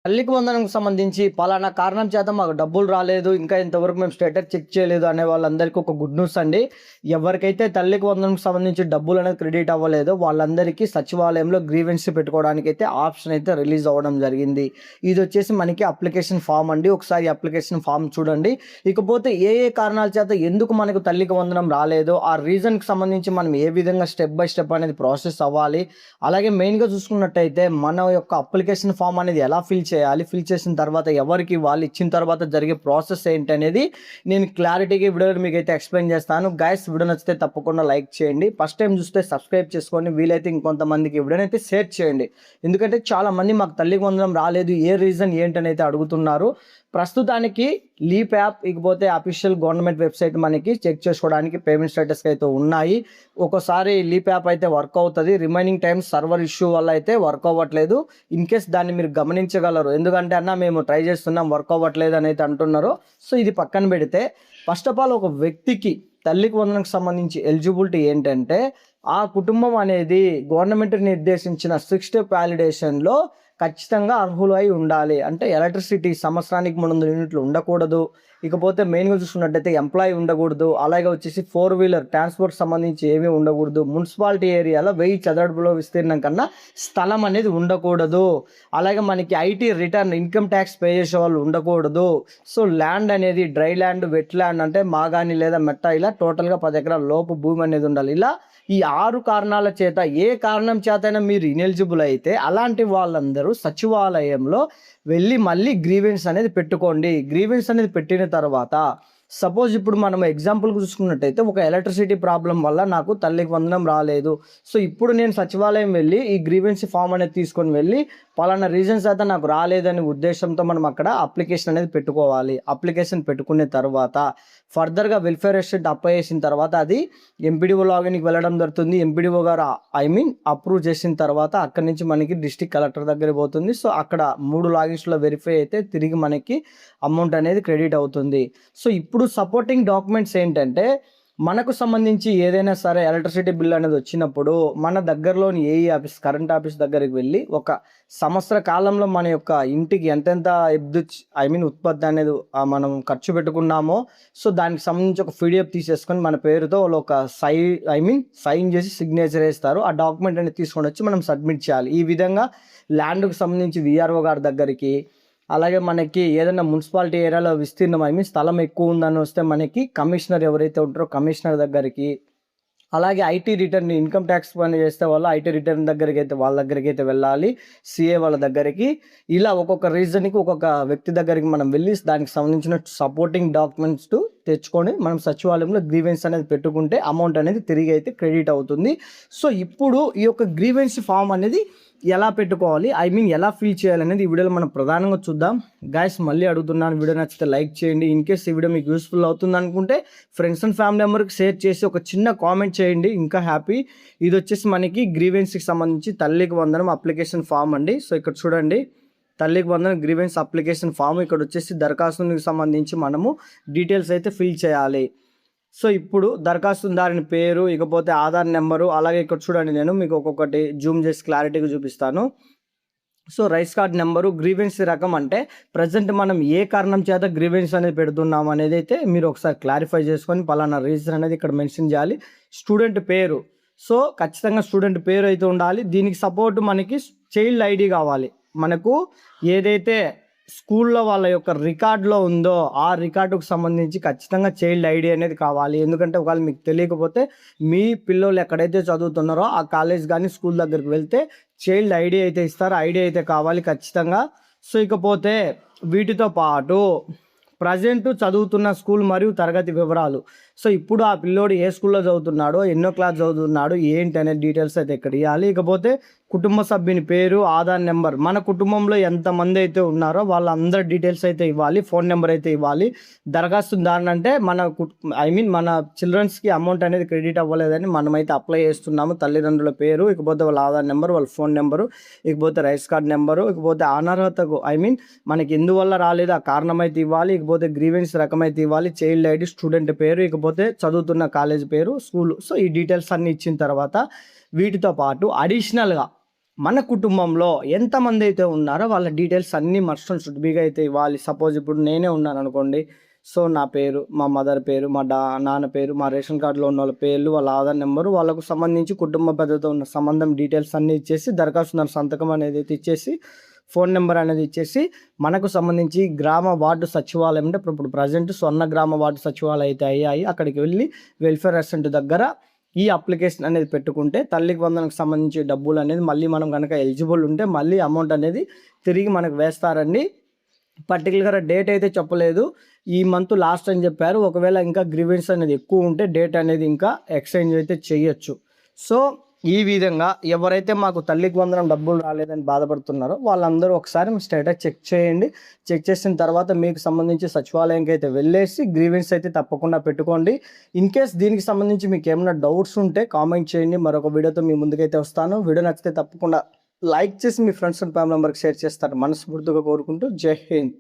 తల్లికి వందనంకి సంబంధించి పలానా కారణం చేత మాకు డబ్బులు రాలేదు. ఇంకా ఇంతవరకు మేము స్టేటస్ చెక్ చేయలేదు అనే వాళ్ళందరికీ ఒక గుడ్ న్యూస్ అండి. ఎవరికైతే తల్లికి వందనంకి సంబంధించి డబ్బులనేది క్రెడిట్ అవ్వలేదో వాళ్ళందరికీ సచివాలయంలో గ్రీవెన్స్ పెట్టుకోవడానికైతే ఆప్షన్ అయితే రిలీజ్ అవ్వడం జరిగింది. ఇదొచ్చేసి మనకి అప్లికేషన్ ఫామ్ అండి. ఒకసారి అప్లికేషన్ ఫామ్ చూడండి. ఇకపోతే ఏ కారణాల చేత ఎందుకు మనకు తల్లికి వందనం రాలేదో ఆ రీజన్‌కి సంబంధించి మనం ఏ విధంగా స్టెప్ బై స్టెప్ అనేది ప్రాసెస్ అవ్వాలి. అలాగే మెయిన్‌గా చూసుకున్నట్టయితే మన యొక్క అప్లికేషన్ ఫామ్ అనేది ఎలా ఫిల్ చేయాలి, ఫిల్ చేసిన తర్వాత ఎవరికి ఇవ్వాలి, ఇచ్చిన తర్వాత జరిగే ప్రాసెస్ ఏంటనేది నేను క్లారిటీగా వీడియోలో మీకైతే ఎక్స్ప్లెయిన్ చేస్తాను. గైస్ వీడియో నచ్చితే తప్పకుండా లైక్ చేయండి. ఫస్ట్ టైం చూస్తే సబ్స్క్రైబ్ చేసుకోండి. వీలైతే ఇంకొంతమందికి వీడియోని అయితే షేర్ చేయండి. ఎందుకంటే చాలామంది మాకు తల్లికి వందనం రాలేదు, ఏ రీజన్ ఏంటని అయితే అడుగుతున్నారు. ప్రస్తుతానికి లీప్ యాప్ ఇకపోతే అఫీషియల్ గవర్నమెంట్ వెబ్సైట్ మనకి చెక్ చేసుకోవడానికి పేమెంట్ స్టేటస్కి అయితే ఉన్నాయి. ఒక్కోసారి లీప్ యాప్ అయితే వర్క్ అవుతుంది, రిమైనింగ్ టైమ్స్ సర్వర్ ఇష్యూ వల్ల అయితే వర్క్ అవ్వట్లేదు. ఇన్ కేస్ దాన్ని మీరు గమనించగలరు. ఎందుకంటే అన్న మేము ట్రై చేస్తున్నాం వర్క్ అవ్వట్లేదు అని అయితే అంటున్నారు. సో ఇది పక్కన పెడితే ఫస్ట్ ఆఫ్ ఆల్ ఒక వ్యక్తికి తల్లికి వందనకు సంబంధించి ఎలిజిబిలిటీ ఏంటంటే ఆ కుటుంబం అనేది గవర్నమెంట్ నిర్దేశించిన 6 స్టెప్ వ్యాలిడేషన్లో ఖచ్చితంగా అర్హులు అయి ఉండాలి. అంటే ఎలక్ట్రిసిటీ సంవత్సరానికి 300 యూనిట్లు ఉండకూడదు. ఇకపోతే మెయిన్గా చూసుకున్నట్టయితే ఎంప్లాయీ ఉండకూడదు. అలాగే వచ్చేసి 4 వీలర్ ట్రాన్స్పోర్ట్ సంబంధించి ఏమీ ఉండకూడదు. మున్సిపాలిటీ ఏరియాలో 1000 చదరపుల విస్తీర్ణం కన్నా స్థలం అనేది ఉండకూడదు. అలాగే మనకి IT return income tax pay చేసే వాళ్ళు ఉండకూడదు. సో ల్యాండ్ అనేది డ్రై ల్యాండ్, వెట్ ల్యాండ్ అంటే మాగాని లేదా మెట్ట ఇలా టోటల్గా 10 ఎకరాల లోపు భూమి అనేది ఉండాలి. ఇలా ఈ 6 కారణాల చేత ఏ కారణం చేతైనా మీరు ఇనెలిజిబుల్ అయితే అలాంటి వాళ్ళందరూ సచివాలయంలో వెళ్ళి మళ్ళీ గ్రీవెన్స్ అనేది పెట్టుకోండి. గ్రీవెన్స్ అనేది పెట్టిన తర్వాత సపోజ్ ఇప్పుడు మనం ఎగ్జాంపుల్కి చూసుకున్నట్టయితే ఒక ఎలక్ట్రిసిటీ ప్రాబ్లం వల్ల నాకు తల్లికి వందనం రాలేదు. సో ఇప్పుడు నేను సచివాలయం వెళ్ళి ఈ గ్రీవెన్స్ ఫామ్ అనేది తీసుకొని వెళ్ళి పలానా రీజన్స్ అయితే నాకు రాలేదనే ఉద్దేశంతో మనం అక్కడ అప్లికేషన్ అనేది పెట్టుకోవాలి. అప్లికేషన్ పెట్టుకునే తర్వాత ఫర్దర్గా వెల్ఫేర్ అసిస్టెంట్ అప్లై చేసిన తర్వాత అది ఎంపీడీఓ లాగిన్కి వెళ్ళడం జరుగుతుంది. ఎంపీడీఓ గారు అప్రూవ్ చేసిన తర్వాత అక్కడి నుంచి మనకి డిస్ట్రిక్ట్ కలెక్టర్ దగ్గర పోతుంది. సో అక్కడ 3 లాగిన్స్లో వెరిఫై అయితే తిరిగి మనకి అమౌంట్ అనేది క్రెడిట్ అవుతుంది. సో ఇప్పుడు సపోర్టింగ్ డాక్యుమెంట్స్ ఏంటంటే మనకు సంబంధించి ఏదైనా సరే ఎలక్ట్రిసిటీ బిల్ అనేది వచ్చినప్పుడు మన దగ్గరలోని ఏఈ ఆఫీస్, కరెంట్ ఆఫీస్ దగ్గరికి వెళ్ళి ఒక సంవత్సర కాలంలో మన యొక్క ఇంటికి ఎంతెంత విద్యుత్ ఉత్పత్తి అనేది మనం ఖర్చు పెట్టుకున్నామో సో దానికి సంబంధించి ఒక పీడిఎఫ్ తీసేసుకొని మన పేరుతో వాళ్ళు ఒక సైన్ చేసి సిగ్నేచర్ వేస్తారు. ఆ డాక్యుమెంట్ అనేది తీసుకొని వచ్చి మనం సబ్మిట్ చేయాలి. ఈ విధంగా ల్యాండ్కి సంబంధించి విఆర్ఓ గారి దగ్గరికి, అలాగే మనకి ఏదైనా మున్సిపాలిటీ ఏరియాలో విస్తీర్ణం స్థలం ఎక్కువ ఉందని వస్తే మనకి కమిషనర్ ఎవరైతే ఉంటారో కమిషనర్ దగ్గరికి, అలాగే ఐటీ రిటర్న్ ఇన్కమ్ ట్యాక్స్ పని చేస్తే వాళ్ళు ఐటీ రిటర్న్ దగ్గరికి అయితే వాళ్ళ దగ్గరికి అయితే వెళ్ళాలి, సిఏ వాళ్ళ దగ్గరికి. ఇలా ఒక్కొక్క రీజన్కి ఒక్కొక్క వ్యక్తి దగ్గరికి మనం వెళ్ళి దానికి సంబంధించిన సపోర్టింగ్ డాక్యుమెంట్స్ తెచ్చుకొని మనం సచివాలయంలో గ్రీవెన్స్ అనేది పెట్టుకుంటే అమౌంట్ అనేది తిరిగి అయితే క్రెడిట్ అవుతుంది. సో ఇప్పుడు ఈ యొక్క గ్రీవెన్స్ ఫామ్ అనేది ఎలా పెట్టుకోవాలి, ఎలా ఫిల్ చేయాలనేది ఈ వీడియోలో మనం ప్రధానంగా చూద్దాం. గైస్ మళ్ళీ అడుగుతున్నాను, వీడియో నచ్చితే లైక్ చేయండి. ఇన్ కేస్ ఈ వీడియో మీకు యూస్ఫుల్ అవుతుంది అనుకుంటే ఫ్రెండ్స్ అండ్ ఫ్యామిలీ మెంబర్కి షేర్ చేసి ఒక చిన్న కామెంట్ చేయండి, ఇంకా హ్యాపీ. ఇది వచ్చేసి మనకి గ్రీవెన్స్కి సంబంధించి తల్లికి వందనం అప్లికేషన్ ఫామ్ అండి. సో ఇక్కడ చూడండి, తల్లికి వందనం గ్రీవెన్స్ అప్లికేషన్ ఫామ్. ఇక్కడ వచ్చేసి దరఖాస్తుకి సంబంధించి మనము డీటెయిల్స్ అయితే ఫిల్ చేయాలి. సో ఇప్పుడు దరఖాస్తుదారుని పేరు, ఇకపోతే ఆధార్ నెంబరు, అలాగే ఇక్కడ చూడండి నేను మీకు ఒక్కొక్కటి జూమ్ చేసి క్లారిటీగా చూపిస్తాను. So rice card number, grievance రకం అంటే ప్రజెంట్ మనం ఏ కారణం చేత గ్రీవెన్స్ అనేది పెడుతున్నాం అనేది అయితే మీరు ఒకసారి క్లారిఫై చేసుకొని పలానా రీజన్ అనేది ఇక్కడ మెన్షన్ చేయాలి. స్టూడెంట్ పేరు, సో ఖచ్చితంగా స్టూడెంట్ పేరు అయితే ఉండాలి. దీనికి సపోర్ట్ మనకి చైల్డ్ ఐడి కావాలి. మనకు ఏదైతే స్కూల్లో వాళ్ళ యొక్క రికార్డులో ఉందో ఆ రికార్డుకు సంబంధించి ఖచ్చితంగా చైల్డ్ ఐడి అనేది కావాలి. ఎందుకంటే ఒకవేళ మీకు తెలియకపోతే మీ పిల్లలు ఎక్కడైతే చదువుతున్నారో ఆ కాలేజ్ కానీ స్కూల్ దగ్గరికి వెళ్తే చైల్డ్ ఐడి అయితే ఇస్తారు, ఐడి అయితే కావాలి ఖచ్చితంగా. సో ఇకపోతే వీటితో పాటు ప్రజెంట్ చదువుతున్న స్కూల్ మరియు తరగతి వివరాలు. సో ఇప్పుడు ఆ పిల్లోడు ఏ స్కూల్లో చదువుతున్నాడో, ఎన్నో క్లాస్ చదువుతున్నాడు ఏంటి అనే డీటెయిల్స్ అయితే ఇక్కడ ఇవ్వాలి. ఇకపోతే కుటుంబ సభ్యుని పేరు, ఆధార్ నెంబర్, మన కుటుంబంలో ఎంతమంది అయితే ఉన్నారో వాళ్ళందరి డీటెయిల్స్ అయితే ఇవ్వాలి, ఫోన్ నెంబర్ అయితే ఇవ్వాలి. దరఖాస్తుదారుని అంటే మన చిల్డ్రన్స్కి అమౌంట్ అనేది క్రెడిట్ అవ్వలేదని మనమైతే అప్లై చేస్తున్నాము. తల్లిదండ్రుల పేరు, ఇకపోతే వాళ్ళ ఆధార్ నెంబర్, వాళ్ళ ఫోన్ నెంబరు, ఇకపోతే రైస్ కార్డ్ నెంబరు, ఇకపోతే అనర్హతకు మనకి ఎందువల్ల రాలేదు ఆ కారణం అయితే ఇవ్వాలి. ఇకపోతే గ్రీవెన్స్ రకం అయితే ఇవ్వాలి, చైల్డ్ ఐడి, స్టూడెంట్ పేరు, ఇకపోతే చదువుతున్న కాలేజ్ పేరు, స్కూల్. సో ఈ డీటెయిల్స్ అన్ని ఇచ్చిన తర్వాత వీటితో పాటు అడిషనల్గా మన కుటుంబంలో ఎంతమంది అయితే ఉన్నారో వాళ్ళ డీటెయిల్స్ అన్నీ మస్ట్ అండ్ షుడ్ బీగా అయితే ఇవ్వాలి. సపోజ్ ఇప్పుడు నేనే ఉన్నాను అనుకోండి, సో నా పేరు, మా మదర్ పేరు, మా నాన్న పేరు, మా రేషన్ కార్డులో ఉన్న వాళ్ళ పేర్లు, వాళ్ళ ఆధార్ నెంబరు, వాళ్ళకు సంబంధించి కుటుంబ పెద్దతో ఉన్న సంబంధం డీటెయిల్స్ అన్నీ ఇచ్చేసి, దరఖాస్తుదారు సంతకం అనేది అయితే ఇచ్చేసి, ఫోన్ నెంబర్ అనేది ఇచ్చేసి, మనకు సంబంధించి గ్రామ వార్డు సచివాలయం అంటే ఇప్పుడు ప్రజెంట్ స్వర్ణ గ్రామ వార్డు సచివాలయం అయితే అయ్యాయి. అక్కడికి వెళ్ళి వెల్ఫేర్ అసిస్టెంట్ దగ్గర ఈ అప్లికేషన్ అనేది పెట్టుకుంటే తల్లికి వందనకు సంబంధించి డబ్బులు అనేది మళ్ళీ మనం కనుక ఎలిజిబుల్ ఉంటే మళ్ళీ అమౌంట్ అనేది తిరిగి మనకు వేస్తారండి. పర్టికులర్గా డేట్ అయితే చెప్పలేదు, ఈ మంత్ లాస్ట్ అని చెప్పారు. ఒకవేళ ఇంకా గ్రీవెన్స్ అనేది ఎక్కువ ఉంటే డేట్ అనేది ఇంకా ఎక్స్చేంజ్ అయితే చేయొచ్చు. సో ఈ విధంగా ఎవరైతే మాకు తల్లికి వందనం డబ్బులు రాలేదని బాధపడుతున్నారో వాళ్ళందరూ ఒకసారి మీ స్టేటస్ చెక్ చేయండి. చెక్ చేసిన తర్వాత మీకు సంబంధించి సచివాలయంకి అయితే వెళ్ళేసి గ్రీవెన్స్ అయితే తప్పకుండా పెట్టుకోండి. ఇన్ కేస్ దీనికి సంబంధించి మీకు ఏమైనా డౌట్స్ ఉంటే కామెంట్ చేయండి. మరొక వీడియోతో మీ ముందుకైతే వస్తాను. వీడియో నచ్చితే తప్పకుండా లైక్ చేసి మీ ఫ్రెండ్స్ అండ్ ఫ్యామిలీ మెంబర్కి షేర్ చేస్తారు మనస్ఫూర్తిగా కోరుకుంటూ జై హింద్.